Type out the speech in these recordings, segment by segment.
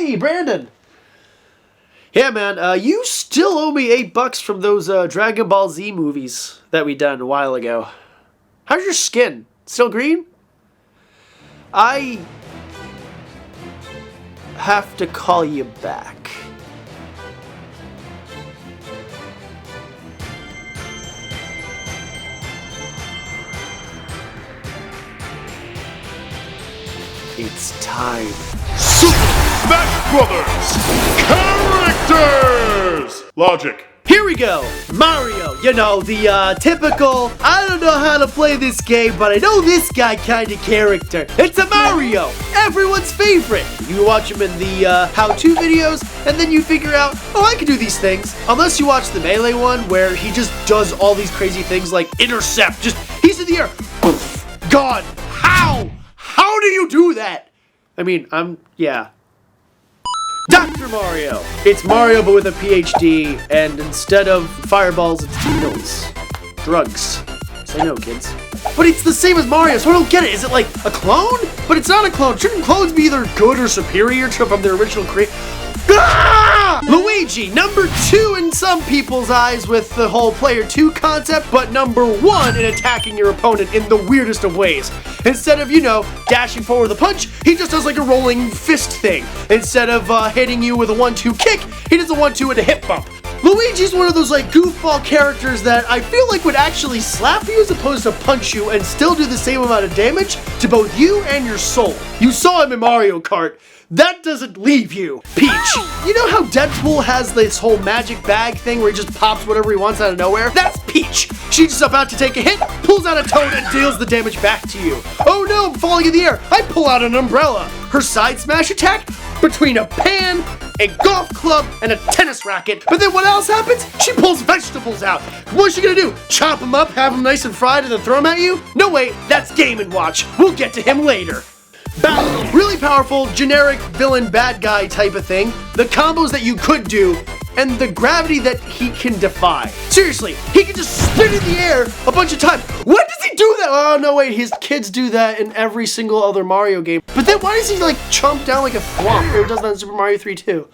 Hey, Brandon. Yeah, man, you still owe me $8 from those Dragon Ball Z movies that we done a while ago. How's your skin? Still green? I have to call you back. It's time. Super Smash Brothers! Characters! Logic. Here we go! Mario, you know, the typical, I don't know how to play this game, but I know this guy kind of character. It's a Mario! Everyone's favorite! You watch him in the how-to videos, and then you figure out, oh, I can do these things. Unless you watch the Melee one, where he just does all these crazy things like intercept, he's in the air, poof, gone. How? How do you do that? I mean, yeah. Dr. Mario! It's Mario but with a PhD, and instead of fireballs, it's needles. Drugs. Say no, kids. But it's the same as Mario, so I don't get it. Is it like a clone? But it's not a clone. Shouldn't clones be either good or superior from their original creator? Ah! Luigi, number 2 in some people's eyes with the whole player 2 concept, but number 1 in attacking your opponent in the weirdest of ways. Instead of, you know, dashing forward with a punch, he just does like a rolling fist thing. Instead of hitting you with a 1-2 kick, he does a 1-2 with a hip bump. Luigi's one of those like goofball characters that I feel like would actually slap you as opposed to punch you and still do the same amount of damage to both you and your soul. You saw him in Mario Kart. That doesn't leave you. Peach. You know how Deadpool has this whole magic bag thing where he just pops whatever he wants out of nowhere? That's Peach. She's just about to take a hit, pulls out a toad, and deals the damage back to you. Oh no, I'm falling in the air. I pull out an umbrella. Her side smash attack? Between a pan, a golf club, and a tennis racket. But then what else happens? She pulls vegetables out. What's she gonna do? Chop them up, have them nice and fried, and then throw them at you? No, wait, that's Game & Watch. We'll get to him later. Battle. Really powerful, generic villain bad guy type of thing. The combos that you could do, and the gravity that he can defy. Seriously, he can just spin in the air a bunch of times. When does he do that? Oh, no, wait, his kids do that in every single other Mario game. But then why does he, like, chomp down like a thwomp? Or does that in Super Mario 3 too?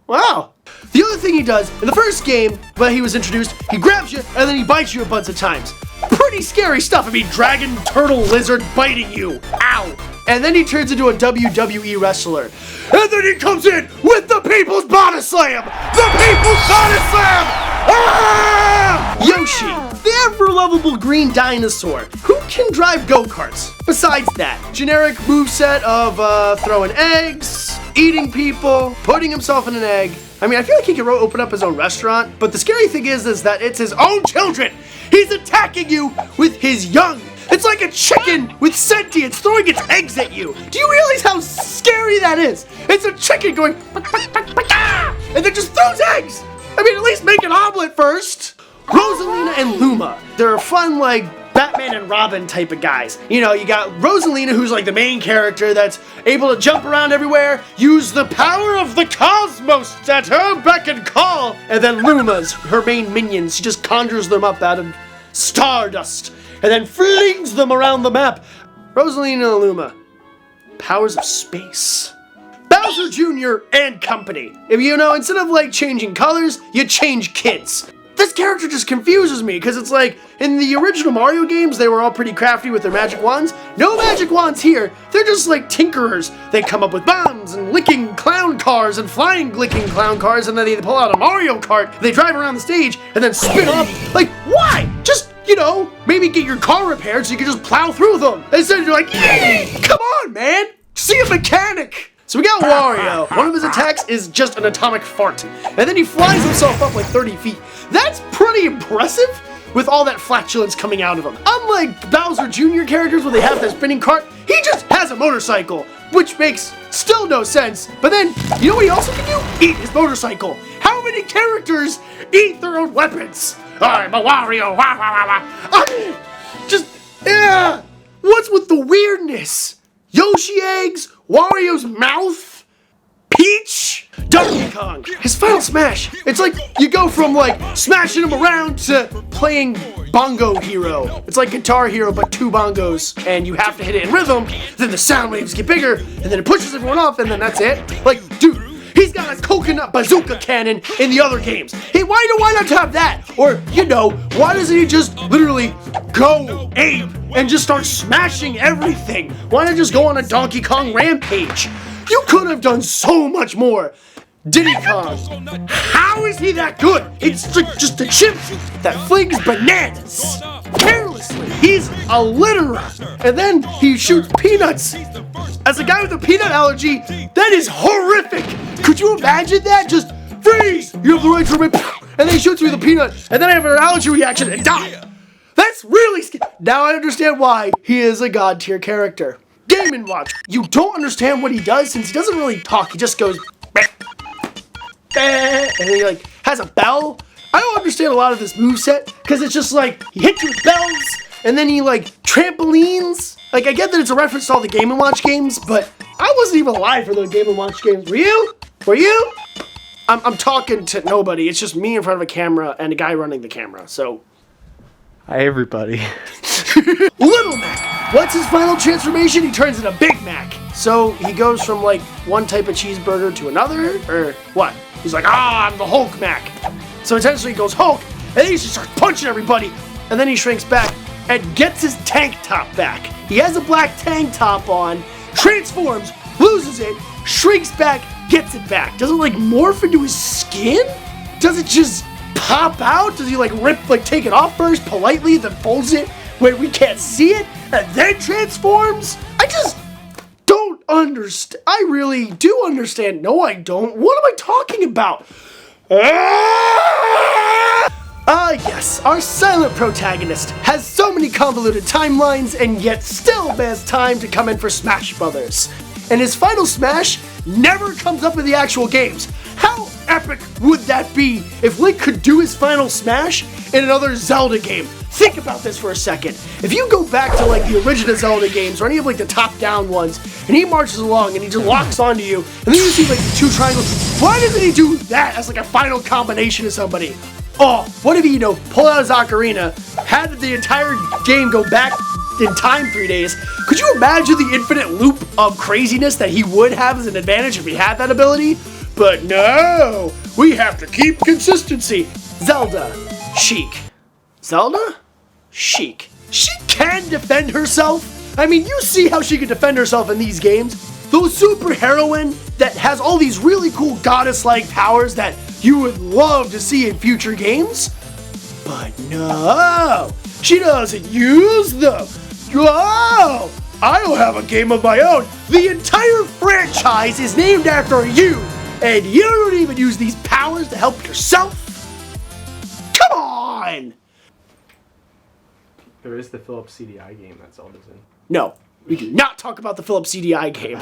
Wow. The other thing he does, in the first game, when he was introduced, he grabs you, and then he bites you a bunch of times. Pretty scary stuff. I mean, dragon, turtle, lizard biting you. Ow. And then he turns into a WWE wrestler. And then he comes in with the People's Body Slam! The People's Body Slam! Ah! Yoshi, the ever-lovable green dinosaur, who can drive go-karts. Besides that, generic moveset of throwing eggs, eating people, putting himself in an egg. I mean, I feel like he could open up his own restaurant, but the scary thing is that it's his own children! He's attacking you with his young! It's like a chicken with sentience throwing its eggs at you. Do you realize how scary that is? It's a chicken going, and then just throws eggs. I mean, at least make an omelet first. Rosalina and Luma. They're fun, like, Batman and Robin type of guys. You know, you got Rosalina, who's like the main character that's able to jump around everywhere, use the power of the cosmos at her beck and call. And then Luma's her main minions. She just conjures them up out of stardust and then flings them around the map. Rosalina and Luma. Powers of space. Bowser Jr. and company. If you know, instead of like changing colors, you change kids. This character just confuses me, because it's like, in the original Mario games, they were all pretty crafty with their magic wands. No magic wands here. They're just like tinkerers. They come up with bombs and licking clown cars and flying licking clown cars, and then they pull out a Mario Kart. They drive around the stage and then spin off. Like, why? Just, you know, maybe get your car repaired so you can just plow through them. Instead you're like, yay! Come on, man! See a mechanic! So we got Wario. One of his attacks is just an atomic fart. And then he flies himself up like 30 feet. That's pretty impressive with all that flatulence coming out of him. Unlike Bowser Jr. characters where they have that spinning cart, he just has a motorcycle, which makes still no sense. But then, you know what he also can do? Eat his motorcycle. How many characters eat their own weapons? I'm a Wario. Yeah. What's with the weirdness? Yoshi eggs? Wario's mouth? Peach? Donkey Kong. His final smash. It's like you go from like smashing him around to playing Bongo Hero. It's like Guitar Hero but 2 bongos and you have to hit it in rhythm. Then the sound waves get bigger and then it pushes everyone off and then that's it. Like, dude. He's got a coconut bazooka cannon in the other games. Hey, why not have that? Or, you know, why doesn't he just literally go ape and just start smashing everything? Why not just go on a Donkey Kong rampage? You could have done so much more. Diddy Kong, how is he that good? It's just a chimp that flings bananas carelessly. He's a litterer, and then he shoots peanuts. As a guy with a peanut allergy, that is horrific. Could you imagine that? Just freeze. You have the right to remain, and then he shoots me with a peanut, and then I have an allergy reaction and die. That's really scary. Now I understand why he is a god tier character. Game & Watch. You don't understand what he does since he doesn't really talk. He just goes. And he like has a bell. I don't understand a lot of this moveset because it's just like he hits you with bells and then he like trampolines. Like I get that it's a reference to all the Game & Watch games, but I wasn't even alive for those Game & Watch games. Were you? Were you? I'm talking to nobody. It's just me in front of a camera and a guy running the camera. So hi everybody. Little Mac. What's his final transformation? He turns into Big Mac. So he goes from like one type of cheeseburger to another, or what? He's like, I'm the Hulk Mac. So essentially he goes Hulk, and then he just starts punching everybody, and then he shrinks back and gets his tank top back. He has a black tank top on, transforms, loses it, shrinks back, gets it back. Does it like morph into his skin? Does it just pop out? Does he like take it off first politely, then folds it where we can't see it, and then transforms? I just don't understand. I really do understand. No, I don't. What am I talking about? Yes, our silent protagonist has so many convoluted timelines and yet still has time to come in for Smash Brothers. And his final smash never comes up in the actual games. How epic would that be if Link could do his final smash in another Zelda game? Think about this for a second. If you go back to like the original Zelda games or any of like the top-down ones, and he marches along and he just locks onto you, and then you see like the two triangles, why doesn't he do that as like a final combination to somebody? Oh, what if he, you know, pulled out his ocarina, had the entire game go back in time 3 days? Could you imagine the infinite loop of craziness that he would have as an advantage if he had that ability? But no, we have to keep consistency. Zelda, Sheik. Zelda? Sheik. She can defend herself. I mean, you see how she can defend herself in these games. Those super heroine that has all these really cool goddess-like powers that you would love to see in future games. But no, she doesn't use them. Whoa, I don't have a game of my own. The entire franchise is named after you, and you don't even use these powers to help yourself? Come on! There is the Philips CDI game that Zelda's in. No, we do not talk about the Philips CDI game.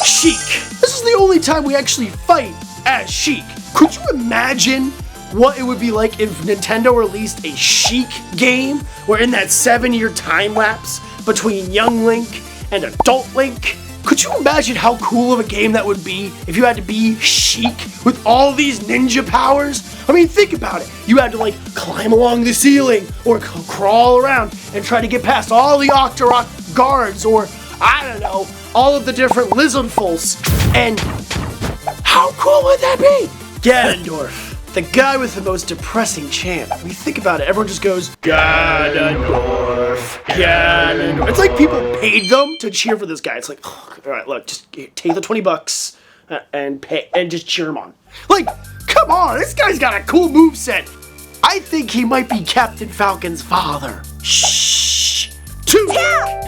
Sheik. This is the only time we actually fight as Sheik. Could you imagine what it would be like if Nintendo released a Sheik game where in that 7-year time lapse between young Link and adult Link? Could you imagine how cool of a game that would be if you had to be Sheik with all these ninja powers? I mean, think about it. You had to like climb along the ceiling or crawl around and try to get past all the Octorok guards or, I don't know, all of the different Lizardfuls. And how cool would that be? Ganondorf, the guy with the most depressing chant. I mean, think about it. Everyone just goes, Ganondorf, Ganondorf. It's like people paid them to cheer for this guy. It's like, oh, all right, look, just take the $20 and pay and just cheer him on. Like, come on, this guy's got a cool moveset. I think he might be Captain Falcon's father. Shh.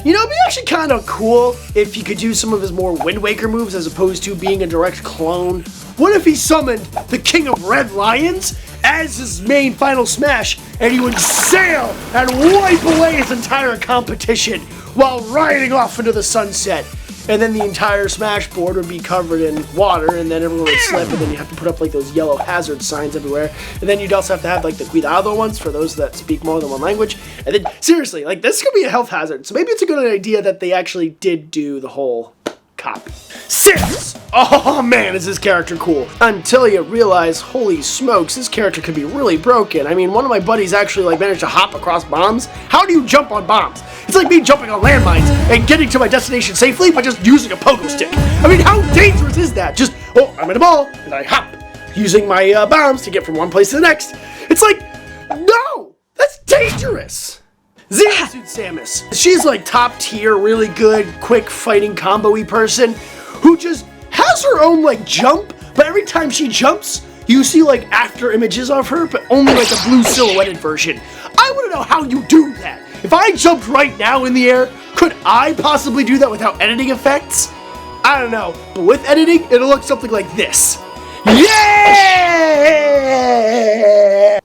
You know, it'd be actually kind of cool if he could do some of his more Wind Waker moves as opposed to being a direct clone. What if he summoned the King of Red Lions as his main final smash and he would sail and wipe away his entire competition while riding off into the sunset? And then the entire Smash board would be covered in water, and then everyone would slip, and then you have to put up like those yellow hazard signs everywhere. And then you'd also have to have like the cuidado ones for those that speak more than one language. And then seriously, like this could be a health hazard. So maybe it's a good idea that they actually did do the whole Copy. 6! Oh man, is this character cool. Until you realize, holy smokes, this character could be really broken. I mean, one of my buddies actually like managed to hop across bombs. How do you jump on bombs? It's like me jumping on landmines and getting to my destination safely by just using a pogo stick. I mean, how dangerous is that? Just, oh, I'm in a ball, and I hop, using my bombs to get from one place to the next. It's like, no! That's dangerous! Zero Suit Samus. She's like top tier, really good, quick fighting combo-y person who just has her own like jump, but every time she jumps, you see like after images of her, but only like a blue silhouetted version. I want to know how you do that. If I jumped right now in the air, could I possibly do that without editing effects? I don't know, but with editing, it'll look something like this. Yeah!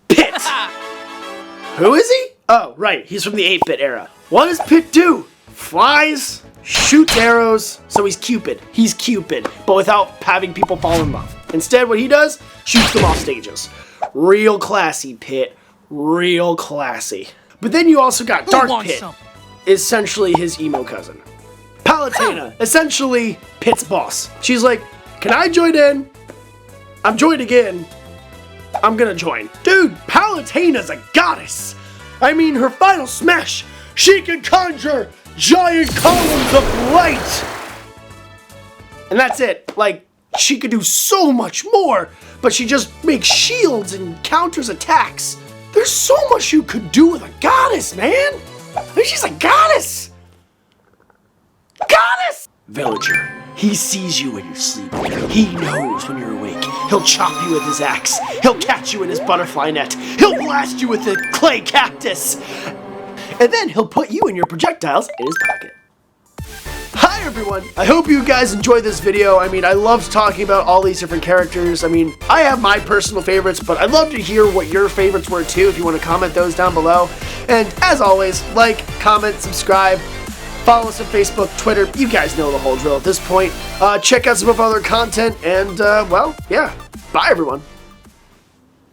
Pit! Who is he? Oh, right, he's from the 8-bit era. What does Pit do? Flies, shoots arrows, so he's Cupid. He's Cupid, but without having people fall in love. Instead, what he does, shoots them off stages. Real classy, Pit. Real classy. But then you also got Dark Pit, essentially his emo cousin. Palutena, essentially Pit's boss. She's like, can I join in? I'm joining in. I'm gonna join. Dude, Palutena's a goddess. I mean, her final smash, she can conjure giant columns of light. And that's it. Like, she could do so much more, but she just makes shields and counters attacks. There's so much you could do with a goddess, man. I mean, she's a goddess. Goddess! Villager. He sees you when you're sleeping. He knows when you're awake. He'll chop you with his axe. He'll catch you in his butterfly net. He'll blast you with a clay cactus. And then he'll put you and your projectiles in his pocket. Hi everyone! I hope you guys enjoyed this video. I mean, I loved talking about all these different characters. I mean, I have my personal favorites, but I'd love to hear what your favorites were too if you want to comment those down below. And as always, like, comment, subscribe. Follow us on Facebook, Twitter, you guys know the whole drill at this point. Check out some of our other content, and, well, yeah. Bye, everyone.